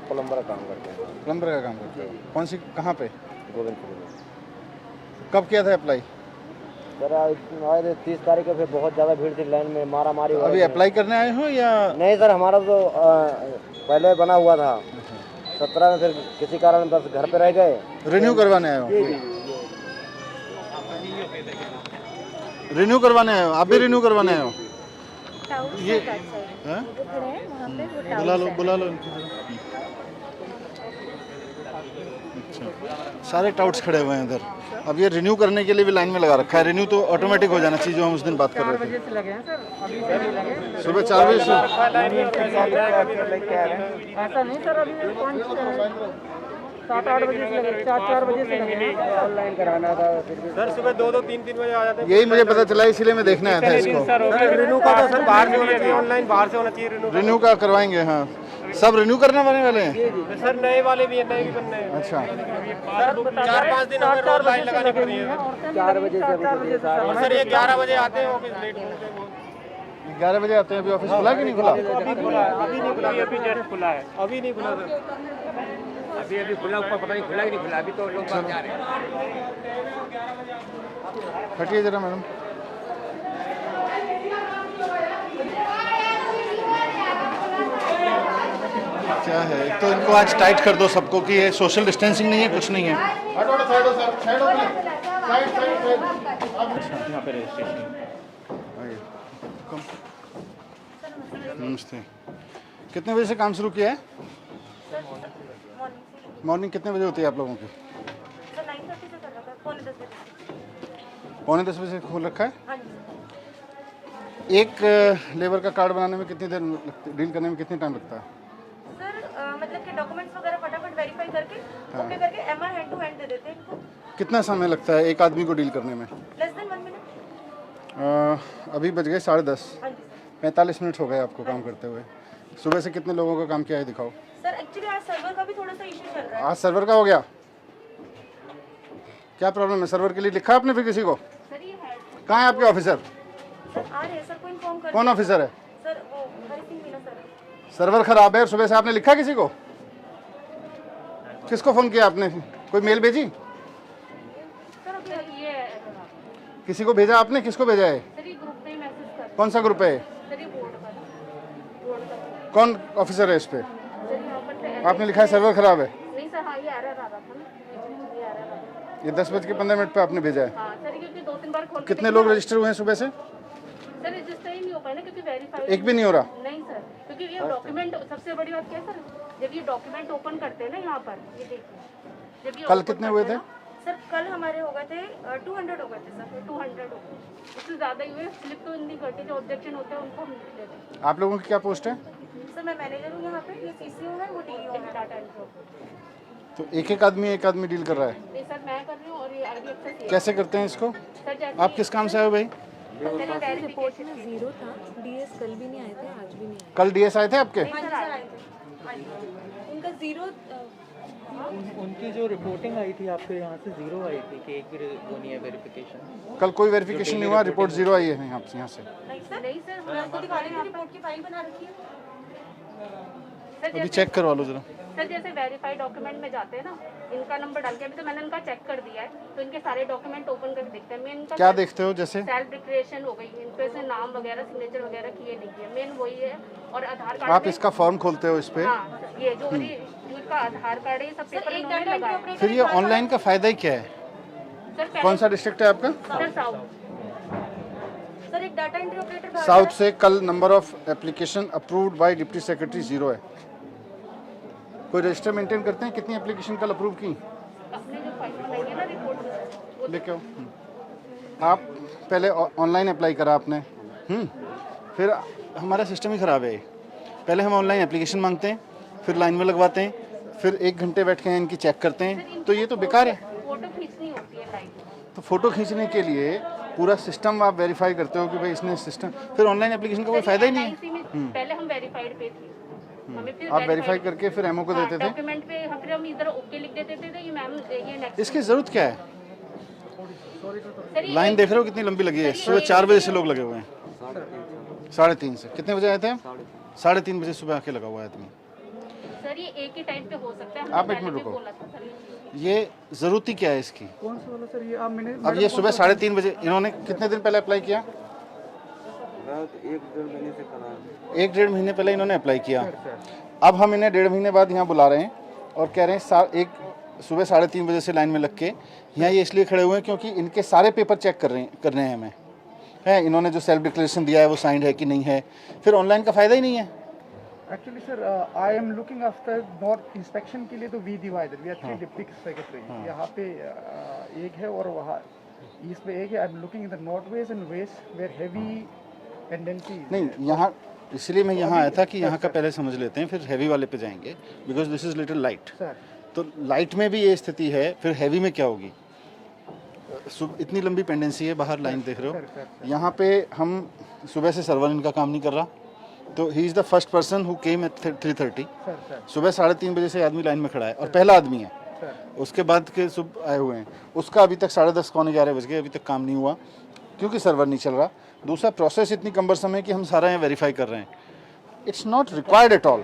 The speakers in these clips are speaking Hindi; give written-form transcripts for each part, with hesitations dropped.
प्लम्बर का काम करते हैं। प्लम्बर का काम करते हो? कौन सी, कहाँ पे? गोविंदपुर में। कब किया था अप्लाई? सर आए थे 30 तारीख को, फिर बहुत ज़्यादा भीड़ थी लाइन में, मारा मारी। अभी अप्लाई करने आए हो या? नहीं सर, हमारा तो पहले बना हुआ था 17 में, फिर किसी कारण बस घर पे रह गए। रिन्यू करवाने आए हो? रिन्यू करवाने आए हो? आप भी रिन्यू करवाने आए हो? ये हैं? बुला लो इनको। अच्छा, सारे टाउट्स खड़े हुए हैं इधर। अब ये रिन्यू करने के लिए भी लाइन में लगा रखा है। रिन्यू तो ऑटोमेटिक हो जाना चाहिए, जो हम उस दिन बात कर रहे थे। सुबह 4 बजे से ऐसा नहीं सर, अभी 7-8 बजे से लगे, 4 बजे से लगे। ऑनलाइन कराना था सर, सुबह 2-2, 3-3 बजे आ जाते हैं। यही मुझे पता चला, इसीलिए मैं देखने आया था इसको। रिन्यू का तो सर बाहर से होना चाहिए, ऑनलाइन बाहर से होना चाहिए। रिन्यू का करवाएंगे? हाँ, सब रिन्यू करने वाले हैं सर, नए वाले भी हैं, नए भी बनने हैं। अच्छा, 4-5 दिन हमें रोज लाइन लगानी पड़ रही है। 4 बजे से। और सर ये 11 बजे आते हैं, ऑफिस लेट होते हैं। 11 बजे आते हैं। अभी ऑफिस खुला कि नहीं खुला? अभी नहीं खुला, अभी जस्ट खुला है। अभी नहीं खुला सर, अभी खुला, ऊपर पता नहीं खुला कि नहीं खुला। अभी तो लोग बाहर जा रहे हैं। हटिए जरा मैडम। क्या है, एक तो इनको आज टाइट कर दो सबको कि ये सोशल डिस्टेंसिंग नहीं है, कुछ नहीं है। यहाँ पे रजिस्ट्रेशन। नमस्ते। कितने बजे से काम शुरू किया है? मॉर्निंग कितने बजे होती है आप लोगों की? 9:30 से कर रखा है, पौने 10 बजे। पौने 10 बजे खोल रखा है। हाँ जी। एक लेबर का कार्ड बनाने में कितनी देर लगती, डील करने में कितनी टाइम लगता है? सर मतलब कि डॉक्यूमेंट्स वगैरह फटाफट वेरीफाई करके ओके करके एमआर हैंड टू हैंड दे देते हैं इनको। कितना समय लगता है एक आदमी को डील करने में? Less than 1 minute. अभी बज गए 10:30। हाँ जी सर। 45 मिनट हो गए आपको काम करते हुए। सुबह से कितने लोगों का काम किया है दिखाओ। सर एक्चुअली आज सर्वर का भी थोड़ा सा इशू चल रहा है। आज सर्वर का हो गया? क्या प्रॉब्लम है? सर्वर के लिए लिखा आपने फिर किसी को? सर ये है। कहाँ है आपके ऑफिसर? सर आ रहे हैं सर, को इन्फॉर्म कर। कौन ऑफिसर है? सर वो हरी सिंह मीना सर। सर्वर खराब है और सुबह से आपने लिखा किसी को? किसको फोन किया आपने? कोई मेल भेजी? सर अभी ये किसी को भेजा आपने? किसको भेजा है? सर ये ग्रुप पे मैसेज कर। कौन सा ग्रुप है? सर ये बोर्ड का। कौन ऑफिसर है इस पे? सर यहाँ पर आपने लिखा है सर्वर खराब है? नहीं सर, हाँ ये एरर आ रहा था ना, ये एरर आ रहा था। ये 10:15 पे आपने भेजा है। हाँ सर, क्योंकि 2-3 बार खोल। कितने लोग रजिस्टर हुए हैं सुबह से? सर रजिस्टर ही नहीं हो पाया ना, क्योंकि वेरीफाई एक भी नहीं हो रहा? नहीं सर, क्योंकि ये डॉक्यूमेंट, सबसे बड़ी बात क्या है सर, जब ये डॉक्यूमेंट ओपन करते हैं ना यहाँ पर, ये देखिए जब ये कल open कितने हुए करते थे? हैं ना, सर कल हमारे हो गए थे 200 हो गए थे सर, 200 हो गए। उससे ज़्यादा ही हुए। स्लिप तो नहीं करते, जो ऑब्जेक्शन होते हैं उनको हम लिख लेते हैं। आप लोगों की क्या पोस्ट है? सर मैं मैनेजर हूँ यहाँ पे, ये सीसीओ है, वो डीईओ है, डाटा एंट्री। तो एक आदमी डील कर रहा है? नहीं सर, मैं कर रही हूँ और ये आईडी एक्सेस कैसे करते हैं इसको? सर जैसे आप किस काम से आए हो भाई? रिपोर्ट में 0 था। डीएस कल भी नहीं आए थे, आज भी नहीं आए। कल डीएस आए थे आपके? उनका 0 उनकी जो रिपोर्टिंग आई थी आपके यहाँ से 0 आई थी कि एक भी वो नहीं है वेरिफिकेशन। कल कोई वेरिफिकेशन नहीं हुआ, रिपोर्ट 0 आई है यहाँ से। नहीं सर, मैं आपको दिखा रही हूँ, रिपोर्ट की फाइल बना रखी है। सर अभी चेक करवा लो जरा। सर जैसे वेरीफाइड डॉक्यूमेंट में जाते हैं ना, इनका नंबर डाल के, अभी तो मैंने इनका चेक कर दिया है, तो इनके सारे डॉक्यूमेंट ओपन करके देखते हैं। मैं इनका क्या देखते हो? जैसे सेल्फ डिक्लेरेशन हो गई, इन पे से नाम वगैरह, सिग्नेचर वगैरह किए नहीं किए, मेन वही है। और आधार कार्ड आप इसका फॉर्म खोलते हो इस पे? हाँ, ये जो इनका आधार कार्ड है, ये सब पेपर इन्होंने लगाया। फिर ये ऑनलाइन का फायदा ही क्या है? सर कौन सा डिस्ट्रिक्ट है आपका? Sir south. सर एक डाटा एंट्री ऑपरेटर साउथ से कल number of application approved by deputy secretary 0 है। कोई रजिस्टर मेंटेन करते हैं कितनी एप्लीकेशन कल अप्रूव की? अपने जो फाइल बनाई है ना रिपोर्ट, लेके आओ। आप पहले ऑनलाइन अप्लाई करा आपने, फिर हमारा सिस्टम ही ख़राब है। पहले हम ऑनलाइन एप्लीकेशन मांगते हैं, फिर लाइन में लगवाते हैं, फिर 1 घंटे बैठ के इनकी चेक करते हैं, तो ये तो बेकार है। फोटो खींचनी होती है लाइन। तो फ़ोटो खींचने के लिए पूरा सिस्टम आप वेरीफाई करते हो कि भाई इसने सिस्टम, फिर ऑनलाइन एप्लीकेशन का कोई फ़ायदा ही नहीं है। पहले हम वेरीफाइड पे थे, हमें फिर आप वेरीफाई करके फिर एमओ को देते थे? डॉक्यूमेंट पे फिर हम इधर ओके लिख देते थे, ये मैम ये नेक्स्ट। इसकी ज़रूरत क्या है? सर ये लाइन देख रहे हो कितनी लंबी लगी है? सुबह 4 बजे से लोग लगे हुए हैं। 3:30 से कितने बजे आए थे? 3:30 बजे सुबह आके लगा हुआ है आदमी। सर ये एक ही टाइम पे हो सकता है, आप हमने एक मिनट पहले भी रुको। बोला था सर। ये ज़रूरती क्या है इसकी? कौन सा वाला सर? ये आप मैंने अब ये सुबह 3:30 बजे इन्होंने कितने दिन पहले अप्लाई किया? एक डेढ़ महीने पहले इन्होंने अप्लाई किया। अब हम इन्हें 1.5 महीने बाद यहाँ बुला रहे हैं और कह रहे हैं एक सुबह 3:30 बजे से लाइन में लग के यहाँ ये इसलिए खड़े हुए हैं क्योंकि इनके सारे पेपर चेक करने हैं हमें। है इन्होंने जो सेल्फ डिक्लेरेशन दिया है वो साइंड है कि नहीं है, फिर ऑनलाइन का फ़ायदा ही नहीं है। Actually sir I am looking after not inspection के लिए तो we divided, we are 3 deputy secretary. यहाँ पे एक है और वहाँ ईस्ट में एक है। I am looking in the north west and west where heavy tendency. नहीं यहाँ इसलिए मैं यहाँ आया था कि यहाँ का पहले समझ लेते हैं, फिर हैवी वाले पे जाएंगे, because this is little light. Sir तो लाइट में भी ये स्थिति है, फिर हैवी में क्या होगी? इतनी लंबी पेंडेंसी है, बाहर लाइन देख रहे हो। यहाँ पे हम सुबह से सर्वर इनका काम नहीं कर रहा, तो he is the first person who came at 3:30। सुबह 3:30 बजे से आदमी लाइन में खड़ा है और पहला आदमी है। उसके बाद के सब आए हुए हैं, उसका अभी तक 10:30 पौने 11 बज गए, अभी तक काम नहीं हुआ क्योंकि सर्वर नहीं चल रहा। दूसरा प्रोसेस इतनी कम्बरसम है कि हम सारा यहाँ वेरीफाई कर रहे हैं। It's not required at all.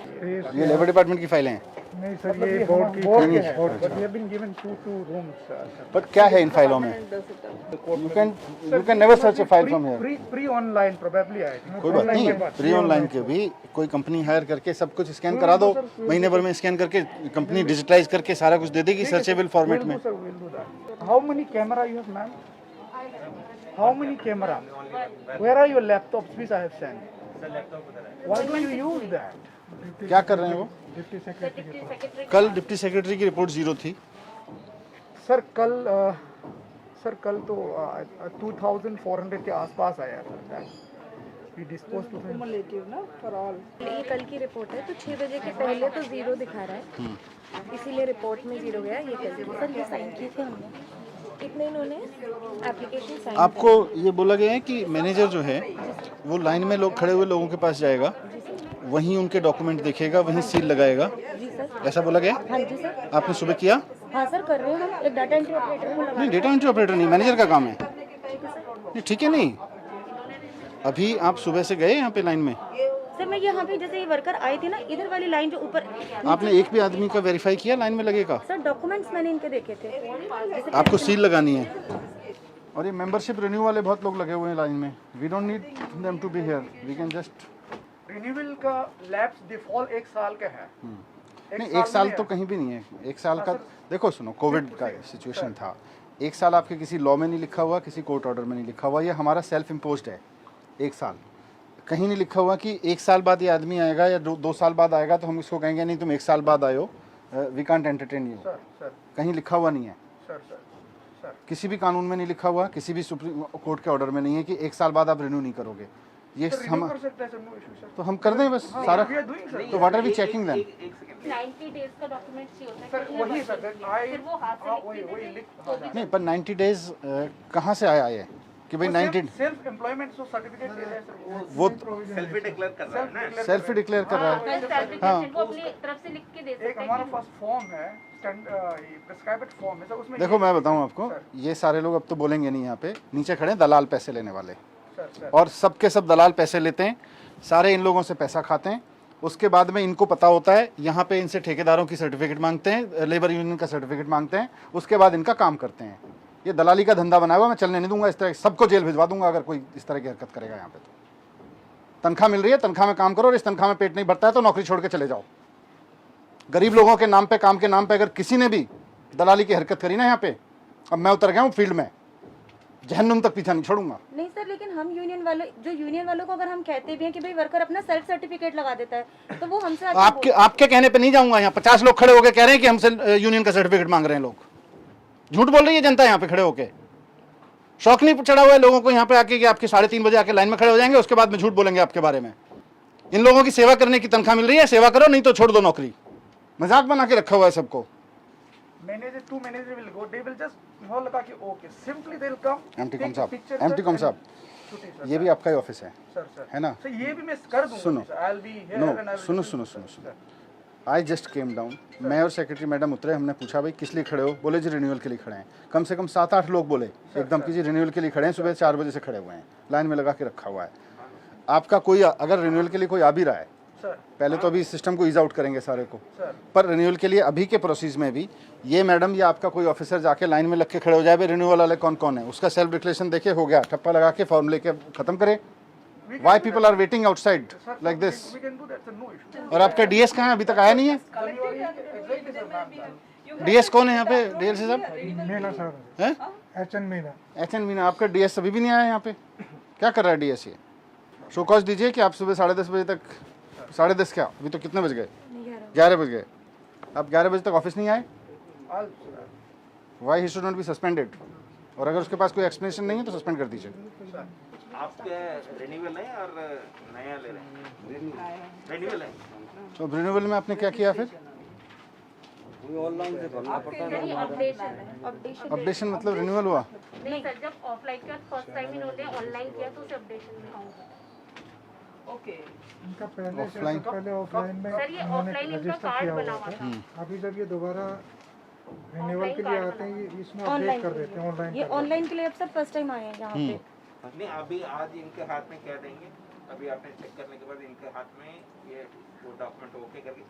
ये लेबर डिपार्टमेंट की फाइलें हैं। नहीं सर, ये बोर्ड की है, but we have been given 2 rooms sir. But क्या है इन फाइलों में? You can never search a file from here. Pre online probably I think. कोई बात नहीं, प्री ऑनलाइन के भी कोई कंपनी हायर करके सब कुछ स्कैन करा दो, महीने भर में स्कैन करके कंपनी डिजिटाइज करके सारा कुछ दे देगी सर्चेबल फॉर्मेट में। How many camera you have ma'am? How many camera? Where are your laptops which I have sent? Why do you use that? क्या कर रहे हैं वो? Deputy secretary. कल डिप्टी सेक्रेटरी की रिपोर्ट 0 थी। सर कल तो 2400 के आसपास आया था। वी डिस्पोज टू क्युमुलेटिव ना फॉर ऑल। ये कल की रिपोर्ट है, तो 6 बजे के पहले तो 0 दिखा रहा है, इसीलिए रिपोर्ट में 0 गया। ये कल की सर ये साइन किए थे हमने, इतने इन्होंने एप्लीकेशन साइन। आपको ये बोला गया है कि मैनेजर जो है वो लाइन में लोग खड़े हुए लोगों के पास जाएगा, वहीं उनके डॉक्यूमेंट देखेगा, वहीं सील लगाएगा, जी सर। ऐसा बोला गया? हाँ जी सर। आपने सुबह किया? हाँ सर कर रहे हैं हम, एक डाटा एंट्री ऑपरेटर को लगा। नहीं, डेटा एंट्री ऑपरेटर नहीं, मैनेजर का काम है। नहीं ठीक है, नहीं अभी आप सुबह से गए यहाँ पे लाइन में? सर मैं यहाँ पे जैसे ये वर्कर आए थे ना, इधर वाली लाइन जो ऊपर। आपने एक भी आदमी का वेरीफाई किया लाइन में लगेगा? सर डॉक्यूमेंट्स मैंने इनके देखे थे, जैसे आपको सील लगानी है। और ये मेंबरशिप रिन्यू वाले बहुत लोग लगे हुए हैं लाइन में। We don't need them to be here, we can just. Renewal का लैप्स डिफॉल्ट 1 साल का है। नहीं 1 साल तो कहीं भी नहीं है। 1 साल का देखो, सुनो कोविड का सिचुएशन था, 1 साल आपके किसी लॉ में नहीं लिखा हुआ, किसी कोर्ट ऑर्डर में नहीं लिखा हुआ, ये हमारा सेल्फ इम्पोज्ड है। 1 साल कहीं नहीं लिखा हुआ कि 1 साल बाद ये आदमी आएगा या 2 साल बाद आएगा तो हम इसको कहेंगे नहीं तुम 1 साल बाद आयो, वी कांट एंटरटेन यू। कहीं लिखा हुआ नहीं है, किसी भी कानून में नहीं लिखा हुआ, किसी भी सुप्रीम कोर्ट के ऑर्डर में नहीं है कि 1 साल बाद आप रिन्यू नहीं करोगे। ये हम तो हम कर दें बस सारा। तो what are we checking then? 90 days का डॉक्यूमेंट चाहिए होता है। सर वही सर, फिर वो हाथ से वही लिख नहीं पर 90 डेज कहाँ से आया ये कि भाई 90 सेल्फ एम्प्लॉयमेंट जो सर्टिफिकेट दे रहे हैं सर, वो सेल्फ ही डिक्लेयर कर रहा है ना। सेल्फ डिक्लेयर कर रहा है। हाँ वो अपनी तरफ से लिख के दे एक सकते हमारा हैं। फर्स्ट फॉर्म है, प्रिस्क्राइब्ड फॉर्म है सर, उसमें देखो मैं बताऊं आपको, ये सारे लोग अब तो बोलेंगे नहीं, यहाँ पे नीचे खड़े हैं दलाल पैसे लेने वाले, और सबके सब दलाल पैसे लेते हैं, सारे इन लोगों से पैसा खाते हैं। उसके बाद में इनको पता होता है, यहाँ पे इनसे ठेकेदारों की सर्टिफिकेट मांगते हैं, लेबर यूनियन का सर्टिफिकेट मांगते हैं, उसके बाद इनका काम करते हैं। ये दलाली का धंधा बना हुआ, मैं चलने नहीं दूंगा। इस तरह सबको जेल भिजवा दूंगा अगर कोई इस तरह की हरकत करेगा यहाँ पे। तो तनख्वाह मिल रही है, तनख्वाह में काम करो, और इस तनख्वाह में पेट नहीं भरता है तो नौकरी छोड़ के चले जाओ। गरीब लोगों के नाम पे, काम के नाम पे अगर किसी ने भी दलाली की हरकत करी ना यहाँ पे, अब मैं उतर गया हूँ फील्ड में, जहन्नुम तक पीछा नहीं छोड़ूंगा। नहीं सर, लेकिन हम यूनियन वालों को अगर हम कहते भी हैं कि भाई वर्कर अपना सेल्फ सर्टिफिकेट लगा देता है, तो वो हमसे आपके कहने पे नहीं जाऊंगा। यहाँ 50 लोग खड़े होकर कह रहे हैं कि हमसे यूनियन का सर्टिफिकेट मांग रहे हैं लोग। झूठ बोल रही है जनता यहाँ पे खड़े होके। शौक नहीं चढ़ा हुआ है लोगों को यहाँ पे आके कि आपके 3:30 बजे आके लाइन में खड़े हो जाएंगे, उसके बाद में झूठ बोलेंगे आपके बारे में। इन लोगों की सेवा करने की तनख्वाह मिल रही है, सेवा करो, नहीं तो छोड़ दो नौकरी। मजाक बना के रखा हुआ है सबको। Manager to manager will go, they will just हो लगा कि okay, simply they will come. एमटी कॉम साहब, ये भी आपका ही ऑफिस है, है ना? सर ये भी मैं कर दूंगा। सुनो, I will be here no, and I सुनो। आई जस्ट केम डाउन, मैं और सेक्रेटरी मैडम उतरे, हमने पूछा भाई किस लिए खड़े हो? बोले जी रिन्यूअल के लिए खड़े हैं। कम से कम 7-8 लोग बोले एकदम कि जी रिन्यूअल के लिए खड़े हैं, सुबह 4 बजे से खड़े हुए हैं, लाइन में लगा के रखा हुआ है। आपका कोई अगर रिन्यूअल के लिए कोई आ भी रहा है पहले तो अभी इस सिस्टम को ईज आउट करेंगे सारे को, पर रिन्यूअल के लिए अभी के प्रोसेस में भी ये मैडम या आपका कोई ऑफिसर जाके लाइन में लग के खड़े हो जाए, रिन्यूअल वाले कौन कौन है, उसका सेल्फ डिक्लेरेशन देखे हो गया, ठप्पा लगा के फॉर्म लेके खत्म करे। Why people are waiting outside like this. We can do that, sir. No issue. और आपका डीएस कहाँ है, अभी तक आया नहीं है? Exactly, sir, ma'am. डीएस कौन है यहाँ पे, डीएल साहब मीना सर, हैं? एचएन मीना। एचएन मीना, आपका डीएस अभी भी नहीं आया यहाँ पे, क्या कर रहा है डीएस ये? शो कॉज दीजिए कि आप सुबह 10:30 बजे तक, 10:30 क्या, अभी तो कितने बज गए, 11 बज गए, आप 11 बजे तक ऑफिस नहीं आए? Why he should not be suspended? और अगर उसके पास कोई एक्सप्लेनेशन नहीं है तो सस्पेंड कर दीजिए। आपके रिन्यूअल है और नया ले रहे हैं? रिन्यूअल है। तो रिन्यूअल में आपने क्या किया फिर? ऑनलाइन से भरना पड़ता है। अपडेशन अपडेशन मतलब रिन्यूअल हुआ? नहीं सर, जब ऑफलाइन किया फर्स्ट टाइम इन्होंने ऑनलाइन किया तो उसे अपडेशन में आऊंगा। इनका पहले से Offline? पहले ऑफलाइन में सर ये ऑफलाइन इनका कार्ड बना हुआ था। अभी जब ये दोबारा रिन्यूअल के लिए आते हैं ये इसमें अपडेट कर देते हैं ऑनलाइन। ये ऑनलाइन के लिए अब सर फर्स्ट टाइम आए हैं यहाँ पे। नहीं, अभी आज इनके हाथ में क्या देंगे? अभी आपने चेक करने के बाद इनके हाथ में ये वो डॉक्यूमेंट ओके करके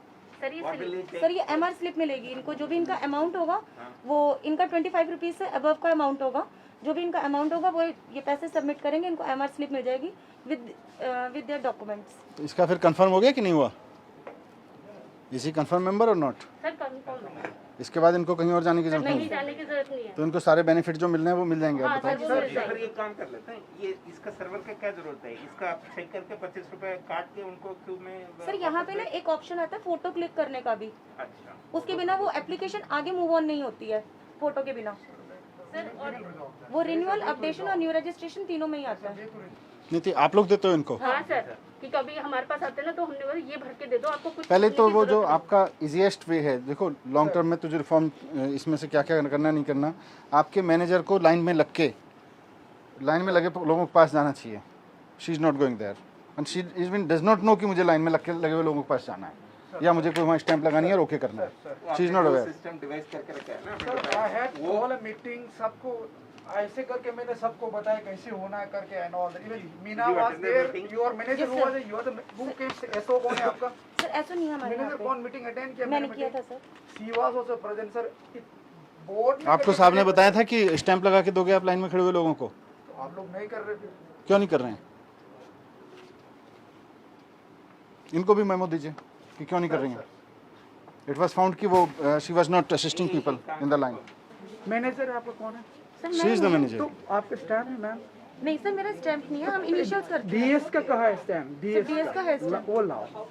सर ये एमआर स्लिप मिलेगी इनको, जो भी इनका अमाउंट होगा वो इनका 25 रुपीज़ से अबव का अमाउंट होगा, जो भी इनका अमाउंट होगा वो ये पैसे सबमिट करेंगे, इनको एमआर स्लिप मिल जाएगी विद देयर डॉक्यूमेंट्स। तो इसका फिर कंफर्म हो गया कि नहीं हुआ? इज ही कंफर्म मेंबर और नॉट? सर कंफर्म है, इसके बाद इनको कहीं और जाने की जरूरत नहीं नहीं, जाने की जरूरत नहीं है। तो इनको सारे बेनिफिट जो मिलने हैं वो मिल जाएंगे। हाँ, आप बताओ। सर, वो मिल सर जाएगी। ये काम कर लेते हैं, ये इसका सर्वर का क्या जरूरत है? इसका आप चेक करके 25 रुपए काट के उनको क्यों में? सर यहाँ पे ना एक ऑप्शन आता है फोटो क्लिक करने का भी, अच्छा, उसके बिना वो एप्लीकेशन आगे मूव ऑन नहीं होती है फोटो के बिना। सर और वो रिन्यूअल, अपडेशन और न्यू रजिस्ट्रेशन तीनों में ही आता है। नहीं थी आप लोग देते हो इनको? हाँ सर, कि कभी हमारे पास आते हैं ना तो हमने बोला ये भर के दे दो, आपको कुछ पहले करने तो की वो जो जरूरत नहीं। आपका इजीएस्ट वे है, देखो लॉन्ग टर्म में तो जो रिफॉर्म इसमें से क्या क्या करना नहीं करना, आपके मैनेजर को लाइन में लग के, लाइन में लगे लोगों के पास जाना चाहिए। She is not going there and she even does not know कि मुझे लाइन में लगे हुए लोगों के पास जाना है या मुझे कोई वहाँ स्टैंप लगानी है और ओके करना है। She is not aware. System device करके रखा है ना सर आपने आई बताया। हैड कॉल अ मीटिंग, सबको ऐसे करके मैंने सबको बताया कैसे होना है करके and all that. Even Meena You was attended the there, meeting? Your manager was, you are the who came, SO कौन है आपका? सर ऐसा नहीं है हमारे यहाँ मैनेजर पे। कौन मीटिंग अटेंड किया? मैंने किया था sir. She was also present sir. Board आपको साहब ने बताया था कि स्टैंप लगा के दोगे आप लाइन में खड़े हुए लोगों को, तो आप लोग नहीं कर रहे थे। क्यों नहीं कर रहे हैं? इनको भी मेमो दीजिए कि क्यों नहीं कर रही हैं। इट वाज फाउंड कि वो she was not assisting people in the line. Manager आपका कौन है? Sir she is the manager. तो आपके स्टैम्प है मैम? नहीं सर मेरा स्टैम्प नहीं है, हम इनिशियल्स करते हैं। डीएस का कहा है स्टैम्प? डीएस का है stamp। वो लाओ।